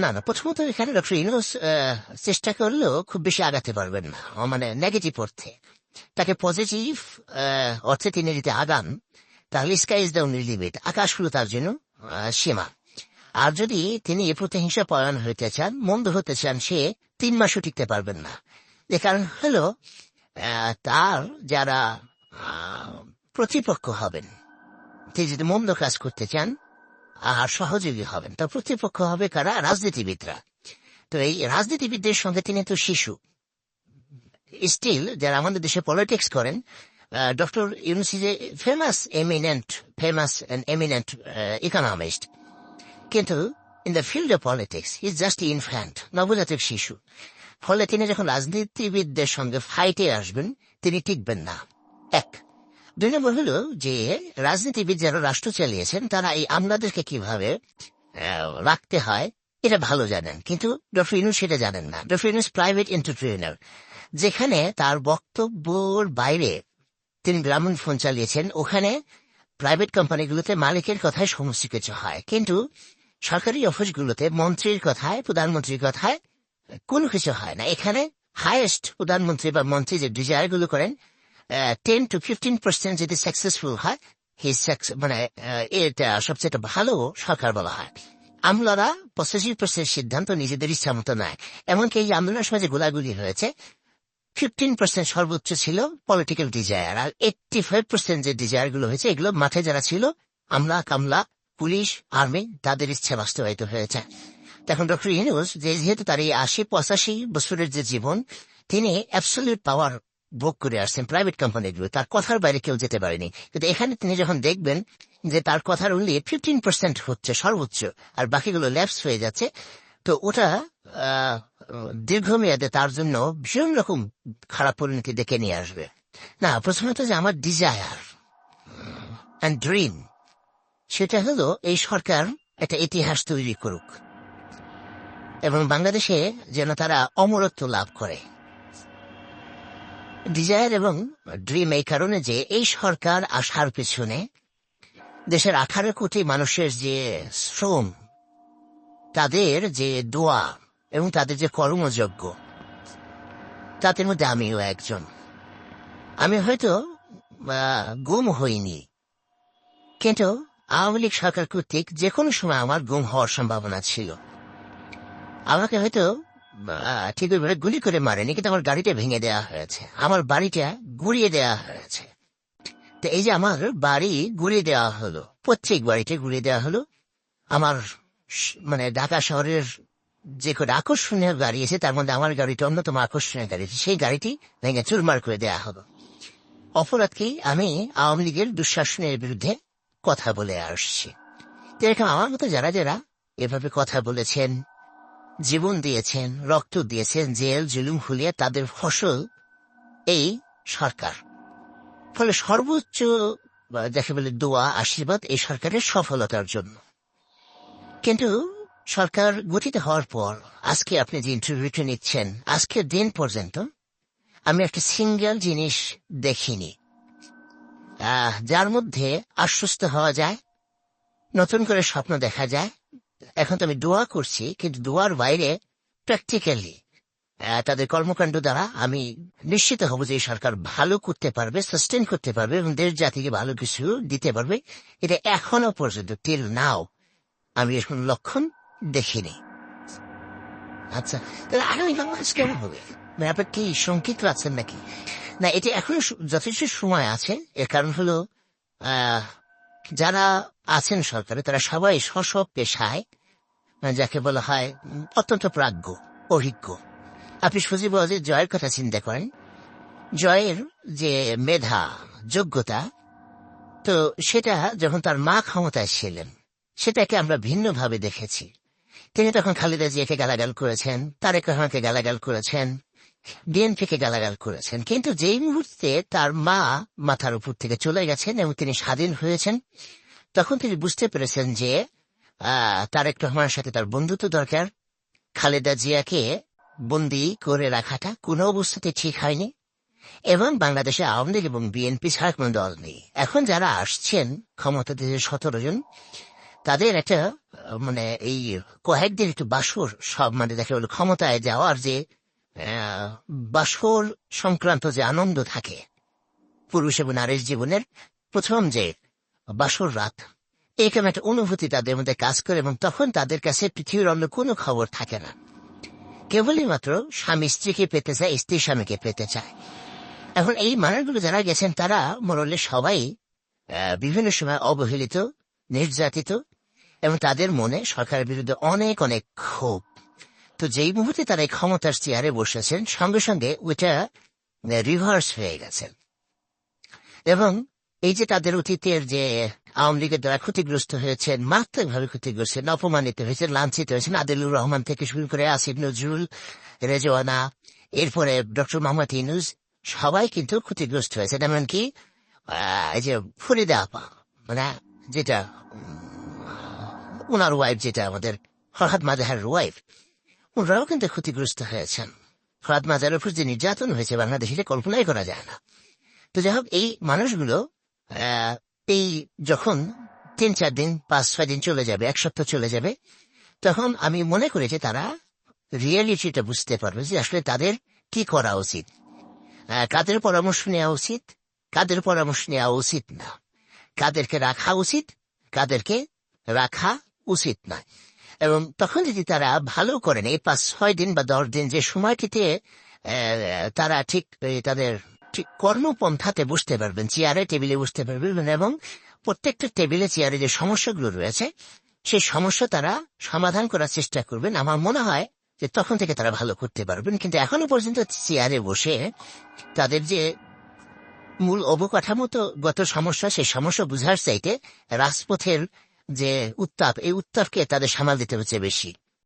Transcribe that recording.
না না, প্রথমত এখানে ডক্টর ইউনূস চেষ্টা করলেও খুব বেশি আগাতে পারবেন না, মানে নেগেটিভ অর্থে। তাকে পজিটিভ অর্থে তিনি যদি আগান, তাহলে sky is the only limit, আকাশ হলো তার জন্য সীমা। আর যদি তিনি এ প্রতিহিংসা পরায়ণ হইতে চান, মন্দ হতে চান, সে 3 মাসও টিকতে পারবেন না। এ কারণ হলো তার যারা প্রতিপক্ষ হবেন, তিনি যদি মন্দ কাজ করতে চান আর সহযোগী হবেন, তার প্রতিপক্ষ হবে কারা? রাজনীতিবিদরা। তো এই রাজনীতিবিদদের সঙ্গে তিনি তো শিশু স্টিল, যারা আমাদের দেশে পলিটিক্স করেন। Doctor Yunus is a famous eminent economist, কিন্তু in the field of politics he is just infant, নবজাতক শিশু। ফলে তিনি যখন রাজনীতিবিদদের সঙ্গে ফাইটে আসবেন, তিনি টিকবেন না। 1। 2 নম্বর হলো যে রাজনীতিবিদ যারা রাষ্ট্র চালিয়েছেন, তারা এই আমলাদেরকে কিভাবে রাখতে হয় এটা ভালো জানেন, কিন্তু ডক্টর ইউনূস সেটা জানেন না। ডক্টর ইউনূস প্রাইভেট এন্টারপ্রেনার, যেখানে তার বক্তব্যের বাইরে তিনি গ্রামীণ ফোন চালিয়েছেন, ওখানে প্রাইভেট কোম্পানিগুলোতে মালিকের কথায় সমস্ত কিছু হয়, কিন্তু সরকারি অফিসগুলোতে মন্ত্রীর কথায়, প্রধানমন্ত্রীর কথায় কোনো কিছু হয় না। এখানে হাইয়েস্ট প্রধানমন্ত্রী বা মন্ত্রী যে ডিজায়ার গুলো করেন, 10 to 15% যদি সাকসেসফুল হয়, মানে এটা সবচেয়ে ভালো সরকার বলা হয়। আমলারা 85% সিদ্ধান্ত নিজেদের ইচ্ছা মতো নেয়। এমনকি এই আন্দোলনের সময় যে গোলাগুলি হয়েছে, 15% সর্বোচ্চ ছিল পলিটিক্যাল ডিজায়ার, আর 85% যে ডিজায়ার গুলো হয়েছে, এগুলো মাঠে যারা ছিল আমলা কামলা, পুলিশ, আর্মি, তাদের ইচ্ছা বাস্তবায়িত হয়েছে। এখন ডক্টর ইউনূস যেহেতু তার এই 80-85 বছরের যে জীবন, তিনি অ্যাবসলিউট পাওয়ার ভোগ করে আসছেন প্রাইভেট কোম্পানিগুলো, তার কথার বাইরে কেউ যেতে পারেনি। কিন্তু এখানে তিনি যখন দেখবেন যে তার কথার উল্লেখ 15% হচ্ছে সর্বোচ্চ, আর বাকিগুলো ল্যাপস হয়ে যাচ্ছে, তো ওটা দীর্ঘমেয়াদে তার জন্য ভীষণ রকম খারাপ পরিণতি ডেকে নিয়ে আসবে। না, প্রথমত যে আমার ডিজায়ার অ্যান্ড ড্রিম, সেটা হলো এই সরকার একটা ইতিহাস তৈরি করুক এবং বাংলাদেশে যেন তারা অমরত্ব লাভ করে। ডিজায়ার এবং ড্রিম এই কারণে যে এই সরকার আসার পেছনে দেশের 18 কোটি মানুষের যে শ্রম, তাদের যে দোয়া এবং তাদের যে কর্মযজ্ঞ, তাদের মধ্যে আমিও একজন। আমি হয়তো গুম হইনি, কিন্তু আওয়ামী লীগ সরকার কর্তৃক যে কোনো সময় আমার গুম হওয়ার সম্ভাবনা ছিল। আমাকে হয়তো ঠিক ওইভাবে গুলি করে মারেনি, কিন্তু আমার গাড়িটা ভেঙে দেওয়া হয়েছে, আমার বাড়িটা গুড়িয়ে দেওয়া হয়েছে। তো এই যে আমার বাড়ি গুড়িয়ে দেওয়া হলো, প্রত্যেক বাড়িতে গুড়িয়ে দেওয়া হলো, আমার মানে ঢাকা শহরের যে কোনো আকর্ষণীয় গাড়ি আছে, তার মধ্যে আমার গাড়িটা অন্যতম আকর্ষণীয় গাড়ি, সেই গাড়িটি ভেঙে চুরমার করে দেওয়া হলো। অপরাধ কি? আমি আওয়ামী লীগের দুঃশাসনের বিরুদ্ধে কথা বলে আসছি। তো এরকম আমার মতো যারা যারা এভাবে কথা বলেছেন, জীবন দিয়েছেন, রক্ত দিয়েছেন, জেল জুলুম খুলিয়ে, তাদের ফসল এই সরকার। ফলে সর্বোচ্চ যাকে বলে দোয়া, আশীর্বাদ এই সরকারের সফলতার জন্য। কিন্তু সরকার গঠিত হওয়ার পর আজকে আপনি যে ইন্টারভিউটা নিচ্ছেন, আজকের দিন পর্যন্ত আমি একটা সিঙ্গেল জিনিস দেখিনি যার মধ্যে আশ্বস্ত হওয়া যায়, নতুন করে স্বপ্ন দেখা যায়। এখন তো আমি দোয়া করছি, কিন্তু দোয়ার বাইরে প্র্যাকটিক্যালি তাদের কর্মকাণ্ড দ্বারা আমি নিশ্চিত হব যে এই সরকার ভালো করতে পারবে, সাস্টেন করতে পারবে এবং দেশ জাতিকে ভালো কিছু দিতে পারবে। এটা এখনো পর্যন্ত টিল নাও আমি এর কোন লক্ষণ দেখিনি। আচ্ছা, তাহলে আগামী বাংলাদেশ কেমন হবে? আপনি কি শঙ্কিত আছেন নাকি? না, এটা এখনো যথেষ্ট সময় আছে। এর কারণ হলো যারা আছেন সরকারে, তারা সবাই স্ব পেশায়, যাকে বলা হয় অত্যন্ত প্রাজ্ঞ, অভিজ্ঞ। আপনি সজীব জয়ের কথা চিন্তা করেন, জয়ের যে মেধা, যোগ্যতা, তো সেটা যখন তার মা ক্ষমতায় ছিলেন, সেটাকে আমরা ভিন্নভাবে দেখেছি। তিনি তখন খালেদা জিয়াকে গালাগাল করেছেন, তারেক রহমানকে গালাগাল করেছেন, বিএনপিকে গালাগাল করেছেন, কিন্তু যেই মুহূর্তে তার মা মাথার উপর থেকে চলে গেছেন এবং তিনি স্বাধীন হয়েছেন, তখন তিনি বুঝতে পেরেছেন যে তারেক রহমানের সাথে তার বন্ধুত্ব দরকার। খালেদা জিয়াকে বন্দী করে রাখাটা কোনো অবস্থাতে ঠিক হয়নি, এবং বাংলাদেশে আওয়ামী লীগ এবং বিএনপি ছাড়া কোনো দল নেই। এখন যারা আসছেন ক্ষমতাতে 17 জন, তাদের একটা মানে এই কয়েকদিন একটু বাসর সব মানে দেখা গেল ক্ষমতায় যাওয়ার যে বাসর সংক্রান্ত যে আনন্দ থাকে পুরুষ এবং নারীর জীবনের প্রথম যে বাসর রাত, এরকম একটা অনুভূতি তাদের মধ্যে কাজ করে এবং তখন তাদের কাছে পৃথিবীর অন্য কোনো খবর থাকে না, কেবলই মাত্র স্বামী স্ত্রীকে পেতে চায়, স্ত্রী স্বামীকে পেতে চায়। এখন এই মানুষগুলো যারা গেছেন তারা মোরলে সবাই বিভিন্ন সময় অবহেলিত, নির্যাতিত এবং তাদের মনে সরকারের বিরুদ্ধে অনেক অনেক ক্ষোভ। তো যেই মুহূর্তে তারা এই ক্ষমতার চেয়ারে বসেছেন সঙ্গে সঙ্গে ওইটা রিভার্স হয়ে গেছে এবং এই যে তাদের অতীতের যে আওয়ামী লীগের দ্বারা ক্ষতিগ্রস্ত হয়েছেন, মারাত্মকভাবে ক্ষতিগ্রস্ত, অপমানিত হয়েছেন, লাঞ্ছিত হয়েছেন, আদিলুর রহমান থেকে শুরু করে আসিফ নজরুল, রেজওয়ানা, এরপরে ডক্টর মোহাম্মদ ইউনূস, সবাই কিন্তু ক্ষতিগ্রস্ত হয়েছেন। এমনকি এই যে ফরিদা আপা মানে যেটা ওনার ওয়াইফ, যেটা আমাদের ফরহাদ মাজাহারের ওয়াইফ, ওনারাও কিন্তু ক্ষতিগ্রস্ত হয়েছেন। ফরহাদ মাজাহারের উপর যে নির্যাতন হয়েছে বাংলাদেশে কল্পনাই করা যায় না। তো যাই হোক, এই মানুষগুলো এই যখন 3-4 দিন 5-6 দিন চলে যাবে, 1 সপ্তাহ চলে যাবে, তখন আমি মনে করি যে তারা রিয়েলিটিটা বুঝতে পারবে যে আসলে তাদের কি করা উচিত, কাদের পরামর্শ নেওয়া উচিত, কাদের পরামর্শ নেওয়া উচিত না, কাদেরকে রাখা উচিত, কাদেরকে রাখা উচিত না। এবং তখন যদি তারা ভালো করেন এই 5-6 দিন বা 10 দিন যে সময়টিতে তারা ঠিক তাদের ঠিক কর্মপন্থাতে বুঝতে পারবেন, চেয়ারে টেবিলে বুঝতে পারবেন এবং প্রত্যেকটা টেবিলে চেয়ারে যে সমস্যাগুলো রয়েছে সেই সমস্যা তারা সমাধান করার চেষ্টা করবেন। আমার মনে হয় যে তখন থেকে তারা ভালো করতে পারবেন। কিন্তু এখনো পর্যন্ত চেয়ারে বসে তাদের যে মূল অবকাঠামোগত সমস্যা, সেই সমস্যা বুঝার চাইতে রাজপথের যে উত্তাপ, এই উত্তাপকে তাদের সামাল দিতে হচ্ছে বেশি।